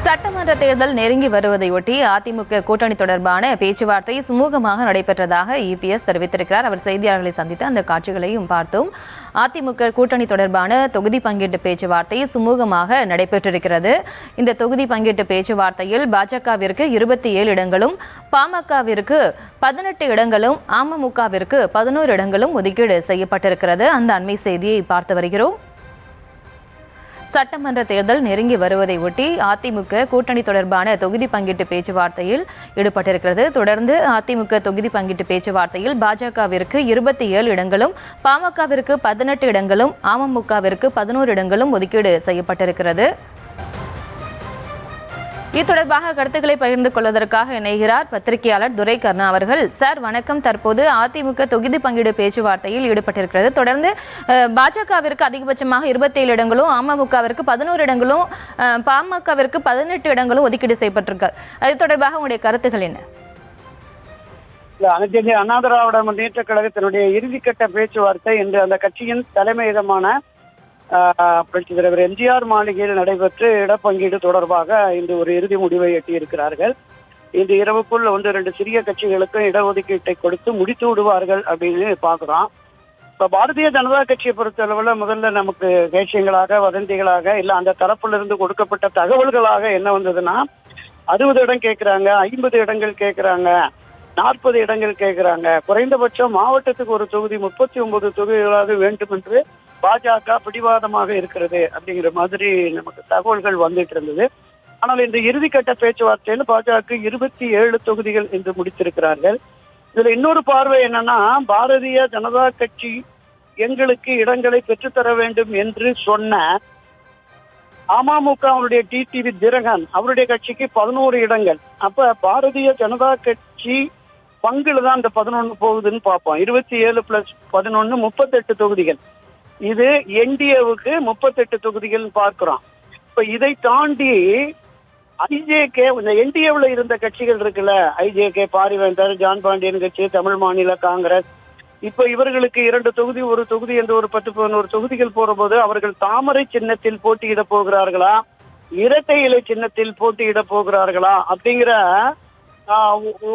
சட்டமன்ற தேர்தல் நெருங்கி வருவதையொட்டி அதிமுக கூட்டணி தொடர்பான பேச்சுவார்த்தை சுமூகமாக நடைபெற்றதாக இபிஎஸ் தெரிவித்திருக்கிறார். அவர் செய்தியாளர்களை சந்தித்து அந்த காட்சிகளையும் பார்த்தோம். அதிமுக கூட்டணி தொடர்பான தொகுதி பங்கீட்டு பேச்சுவார்த்தை சுமூகமாக நடைபெற்றிருக்கிறது. இந்த தொகுதி பங்கீட்டு பேச்சுவார்த்தையில் பாஜகவிற்கு 27 இடங்களும், பாமகவிற்கு 18 இடங்களும், அமமுகவிற்கு 11 இடங்களும் ஒதுக்கீடு செய்யப்பட்டிருக்கிறது. அந்த அண்மை செய்தியை பார்த்து வருகிறோம். சட்டமன்ற தேர்தல் நெருங்கி வருவதை ஒட்டி அதிமுக கூட்டணி தொடர்பான தொகுதி பங்கீட்டு பேச்சுவார்த்தையில் ஈடுபட்டிருக்கிறது. தொடர்ந்து அதிமுக தொகுதி பங்கீட்டு பேச்சுவார்த்தையில் பாஜகவிற்கு 27 இடங்களும், பாமகவிற்கு 18 இடங்களும், அமமுகவிற்கு 11 இடங்களும் ஒதுக்கீடு செய்யப்பட்டிருக்கிறது. இது தொடர்பாக கருத்துக்களை பகிர்ந்து கொள்வதற்காக இணைகிறார் பத்திரிகையாளர் துரை கர்ணா அவர்கள். சார் வணக்கம். தற்போது அதிமுக தொகுதி பங்கீடு பேச்சுவார்த்தையில் ஈடுபட்டிருக்கிறது. தொடர்ந்து பாஜகவிற்கு அதிகபட்சமாக 27 இடங்களும், அமமுகவிற்கு 11 இடங்களும், பாமகவிற்கு 18 இடங்களும் ஒதுக்கீடு செய்யப்பட்டிருக்கு. அது தொடர்பாக உங்களுடைய கருத்துக்கள் என்ன? அனைத்து இந்திய அண்ணா திராவிட முன்னேற்ற கழகத்தினுடைய இறுதிக்கட்ட பேச்சுவார்த்தை இன்று அந்த கட்சியின் தலைமையகமான புரட்சித் தலைவர் எம்ஜிஆர் மாளிகையில் நடைபெற்று இடப்பங்கீடு தொடர்பாக இன்று ஒரு இறுதி முடிவை எட்டியிருக்கிறார்கள். இன்று இரவுக்குள் 1-2 சிறிய கட்சிகளுக்கு இடஒதுக்கீட்டை கொடுத்து முடித்து விடுவார்கள் அப்படின்னு பார்க்கிறோம். இப்ப பாரதிய ஜனதா கட்சியை பொறுத்தளவுல முதல்ல நமக்கு விஷயங்களாக, வதந்திகளாக, இல்ல அந்த தரப்புல இருந்து கொடுக்கப்பட்ட தகவல்களாக என்ன வந்ததுன்னா 60 இடம் கேட்கிறாங்க, 50 இடங்கள் கேட்கிறாங்க, 40 இடங்கள் கேட்கிறாங்க, குறைந்தபட்சம் மாவட்டத்துக்கு ஒரு தொகுதி 39 தொகுதிகளாக வேண்டும் என்று பாஜக பிடிவாதமாக இருக்கிறது அப்படிங்கிற மாதிரி நமக்கு தகவல்கள் வந்துட்டு இருந்தது. ஆனால் இந்த இறுதிக்கட்ட பேச்சுவார்த்தையில் பாஜக 27 தொகுதிகள் என்று முடித்திருக்கிறார்கள். இதுல இன்னொரு பார்வை என்னன்னா, பாரதிய ஜனதா கட்சி எங்களுக்கு இடங்களை பெற்றுத்தர வேண்டும் என்று சொன்ன அமமுகவுடைய டிடிவி தினகரன் அவருடைய கட்சிக்கு 11 இடங்கள். அப்ப பாரதிய ஜனதா கட்சி பங்குல தான் இந்த 11 போகுதுன்னு பார்ப்போம். 27 + 11 38 தொகுதிகள். இது என்டிஏவுக்கு 38 தொகுதிகள் பார்க்கிறோம். இப்ப இதை தாண்டி ஐஜேகே, இந்த என்டிஏவில் இருந்த கட்சிகள் இருக்குல்ல, ஐஜேகே, பாரிவேந்தர், ஜான் பாண்டியன் கட்சி, தமிழ் மாநில காங்கிரஸ், இப்ப இவர்களுக்கு 2 தொகுதி, 1 தொகுதி என்று ஒரு 10-11 தொகுதிகள் போற போது அவர்கள் தாமரை சின்னத்தில் போட்டியிட போகிறார்களா, இரட்டை இலை சின்னத்தில் போட்டியிட போகிறார்களா அப்படிங்கிற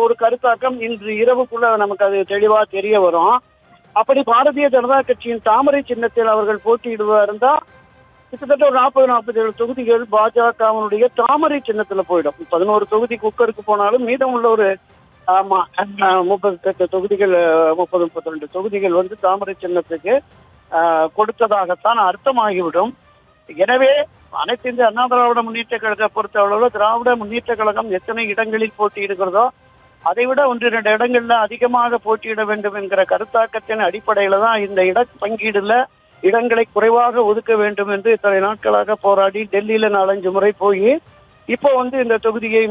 ஒரு கருத்தாக்கம் இன்று இரவுக்குள்ள நமக்கு அது தெளிவா தெரிய வரும். அப்படி பாரதிய ஜனதா கட்சியின் தாமரை சின்னத்தில் அவர்கள் போட்டியிடுவா இருந்தா கிட்டத்தட்ட ஒரு 40-47 தொகுதிகள் பாஜகவினுடைய தாமரை சின்னத்துல போயிடும். 11 தொகுதி குக்கருக்கு போனாலும் மீதம் உள்ள ஒரு 38 தொகுதிகள், 30-32 தொகுதிகள் வந்து தாமரை சின்னத்துக்கு கொடுத்ததாகத்தான் அர்த்தமாகிவிடும். எனவே அனைத்து இந்திய அண்ணா திராவிட முன்னேற்ற கழக பொறுத்தளவுல திராவிட முன்னேற்ற கழகம் எத்தனை இடங்களில் போட்டியிடுகிறதோ அதை விட 1-2 இடங்கள்ல அதிகமாக போட்டியிட வேண்டும் என்கிற கருத்தாக்கத்தின் அடிப்படையில தான் இந்த இட பங்கீடுல இடங்களை குறைவாக ஒதுக்க வேண்டும் என்று இத்தனை நாட்களாக போராடி டெல்லியில 4-5 முறை போய் இப்போ வந்து இந்த தொகுதியை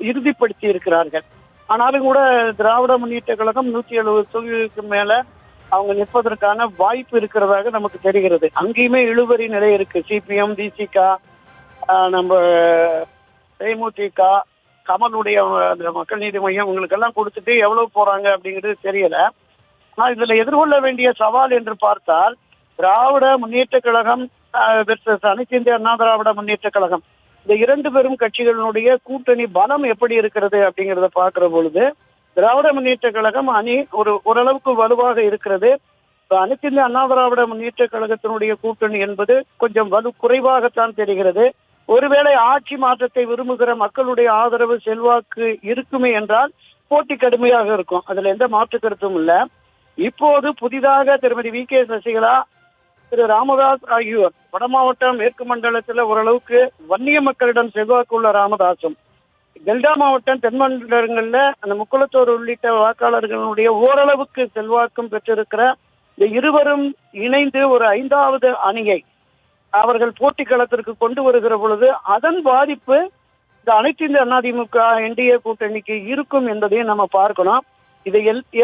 இறுதிப்படுத்தி இருக்கிறார்கள். ஆனாலும் கூட திராவிட முன்னேற்ற கழகம் 170 தொகுதிக்கு மேல அவங்க நிற்பதற்கான வாய்ப்பு இருக்கிறதாக நமக்கு தெரிகிறது. அங்கேயுமே இழுபறி நிலை இருக்கு. சிபிஎம், திசிக, நம்ம தேமுதிக, கமலுடைய மக்கள் நீதி மையம் இவங்களுக்கெல்லாம் கொடுத்துட்டு எவ்வளவு போறாங்க அப்படிங்கிறது தெரியல. ஆனா இதுல எதிர்கொள்ள வேண்டிய சவால் என்று பார்த்தால் திராவிட முன்னேற்ற கழகம் வெர்சஸ் அனைத்து இந்திய அண்ணா திராவிட முன்னேற்ற கழகம், இந்த 2 பெரும் கட்சிகளினுடைய கூட்டணி பலம் எப்படி இருக்கிறது அப்படிங்கிறத பார்க்கிற பொழுது திராவிட முன்னேற்ற கழகம் அணி ஓரளவுக்கு வலுவாக இருக்கிறது. அனைத்து இந்திய அண்ணா திராவிட முன்னேற்ற கழகத்தினுடைய கூட்டணி என்பது கொஞ்சம் வலு குறைவாகத்தான் தெரிகிறது. ஒருவேளை ஆட்சி மாற்றத்தை விரும்புகிற மக்களுடைய ஆதரவு, செல்வாக்கு இருக்குமே என்றால் போட்டி கடுமையாக இருக்கும். அதுல எந்த மாற்று கருத்தும் இல்லை. இப்போது புதிதாக திருமதி வி.கே. சசிகலா, திரு ராமதாஸ் ஆகியோர் வட மாவட்டம் மேற்கு மண்டலத்துல ஓரளவுக்கு வன்னிய மக்களிடம் செல்வாக்கு உள்ள ராமதாசும், டெல்டா மாவட்டம் தென் மண்டலங்கள்ல அந்த முக்குளத்தோர் உள்ளிட்ட வாக்காளர்களுடைய ஓரளவுக்கு செல்வாக்கும் பெற்றிருக்கிற இந்த இருவரும் இணைந்து ஒரு 5வது அணியை அவர்கள் போட்டி களத்திற்கு கொண்டு வருகிற பொழுது அதன் பாதிப்பு இந்த அனைத்து இந்திய அதிமுக என்டிஏ கூட்டணிக்கு இருக்கும் என்பதையும் நம்ம பார்க்கணும்.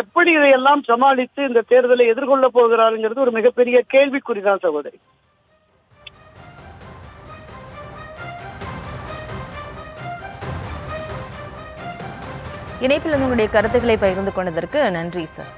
எப்படி இதையெல்லாம் சமாளித்து இந்த தேர்தலை எதிர்கொள்ள போகிறாருங்கிறது ஒரு மிகப்பெரிய கேள்விக்குறிதான் சகோதரி. இணைப்பில் உங்களுடைய கருத்துக்களை பகிர்ந்து கொண்டதற்கு நன்றி சார்.